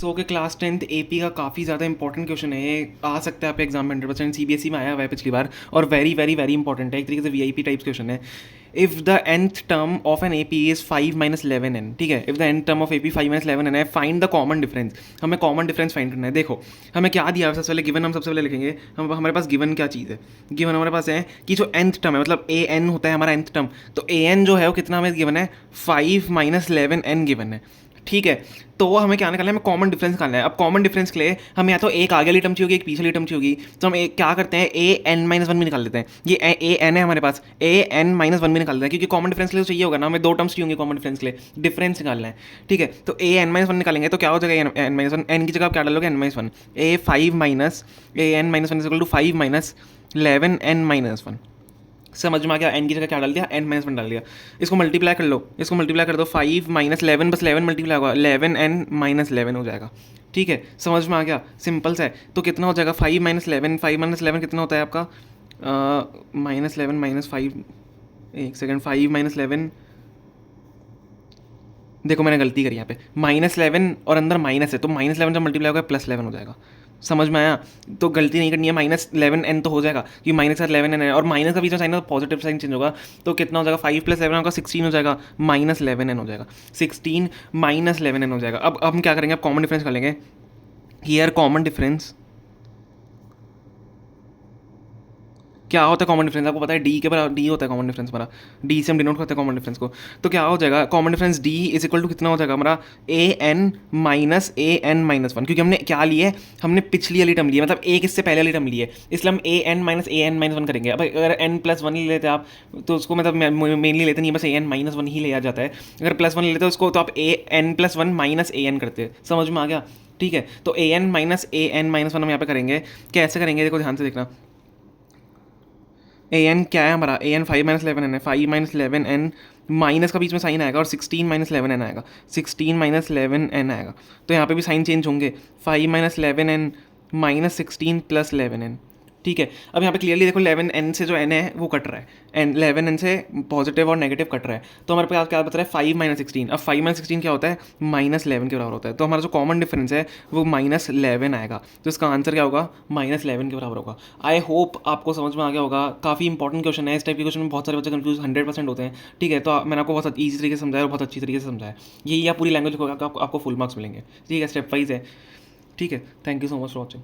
सो के class 10th AP का काफ़ी ज़्यादा इंपॉर्टेंट क्वेश्चन है ये, आ सकता है आपके एग्जाम में 100%। सीबीएसई में आया हुआ है पिछली बार और वेरी वेरी वेरी इंपॉर्टेंट है, एक तरीके से वीआईपी टाइप्स क्वेश्चन है। If the nth term of an AP is 5 - 11n, ठीक है, if the nth term of AP 5 - 11n है, फाइंड द कॉमन डिफरेंस। हमें कॉमन डिफरेंस फाइंड करना है। देखो हमें क्या दिया है सबसे पहले, गिवन हम सबसे पहले लिखेंगे। हमारे पास गिवन क्या चीज़ है, गिवन हमारे पास है कि जो nth टर्म है, मतलब ए एन होता है हमारा nth टर्म, तो ए एन जो है वो कितना हमें गिवन है, 5 - 11n गिवन है, ठीक है। तो हमें क्या निकालना है, हमें कॉमन डिफरेंस निकालना है। अब कॉमन डिफरेंस के लिए हमें या तो एक आगे वाली टर्म चाहिए होगी, एक पीछे वाली टर्म चाहिए होगी, तो हम क्या करते हैं, an-1 भी निकाल लेते हैं। ये ए एन है हमारे पास, an-1 भी निकाल देते हैं, क्योंकि कॉमन डिफरेंस के लिए तो चाहिए होगा ना, हमें दो टर्म्स चाहिए होंगे कॉमन डिफरेंस के लिए, डिफरेंस निकालना है, ठीक है। तो an-1 निकालेंगे तो क्या हो जाएगा, n-1, n की जगह आप क्या डालोगे, n-1, an-1 = 5 - 11n-1। समझ में आ गया, एन की जगह क्या डाल दिया, n-1 डाल दिया। इसको मल्टीप्लाई कर लो, इसको मल्टीप्लाई कर दो, 5 - 11 बस 11 मल्टीप्लाई होगा, 11n-11 हो जाएगा, ठीक है। समझ में आ गया, सिंपल सा है। तो कितना हो जाएगा, 5 - 11, 5 - 11 कितना होता है आपका, -11 - 5, एक सेकेंड, 5 - 11, देखो मैंने गलती करी यहाँ पे, -11 और अंदर माइनस है, तो -11 जब मल्टीप्लाई होगा +11 हो जाएगा। समझ में आया, तो गलती नहीं करनी है, -11n तो हो जाएगा, क्योंकि माइनस का 11n है, और माइनस का बीच में साइन है तो पॉजिटिव साइन चेंज होगा, तो कितना हो जाएगा, 5 + 11 होगा 16 हो जाएगा, -11n हो जाएगा, 16 - 11n हो जाएगा। अब हम क्या करेंगे, अब कॉमन डिफरेंस कर लेंगे। हियर कॉमन डिफरेंस क्या होता है, कॉमन डिफरेंस आपको पता है, डी के बराबर डी होता है कॉमन डिफरेंस हमारा, डी से हम डिनोट करते हैं कॉमन डिफरेंस को। तो क्या हो जाएगा, common difference D is equal to कितना हो जाएगा हमारा, an - an-1, क्योंकि हमने क्या लिया है, हमने पिछली वाली टर्म ली है, मतलब एक इससे पहले वाली टर्म ली है, इसलिए हम an - an-1 करेंगे। अब अगर n+1 ही लेते आप तो उसको मतलब मेनली लेते नहीं, बस an-1 ही ले आ जाता है। अगर +1 लेते हो उसको तो आप n+1 - an करते हैं। समझ में आ गया, ठीक है। तो an - an-1 हम यहाँ पे करेंगे, कैसे करेंगे, देखो ध्यान से देखना। ए एन क्या है हमारा, ए एन 5 - 11n है, 5 - 11n, माइनस का बीच में साइन आएगा और 16 - 11n आएगा, 16 - 11n आएगा। तो यहाँ पे भी साइन चेंज होंगे, 5 - 11n -16 + 11n, ठीक है। अब यहाँ पे क्लियरली देखो 11n से जो n है वो कट रहा है, एन 11n से पॉजिटिव और नेगेटिव कट रहा है, तो हमारे पास क्या बता रहा है, 5 - 16। अब 5 - 16 क्या होता है, -11 के बराबर होता है, तो हमारा जो कॉमन डिफरेंस है वो -11 आएगा, तो इसका आंसर क्या होगा, -11 के बराबर होगा। आई होप आपको समझ में आ गया होगा, काफ़ी इंपॉर्टेंट क्वेश्चन है, इस टाइप के क्वेश्चन में बहुत सारे बच्चे कंफ्यूज 100% होते हैं, ठीक है। तो मैंने आपको बहुत ईजी तरीके से समझाया और बहुत अच्छी तरीके से समझाया, यही आप पूरी लैंग्वेज लिखोगे आपको फुल मार्क्स मिलेंगे, ठीक है, स्टेप वाइज है, ठीक है। Thank you so much for watching.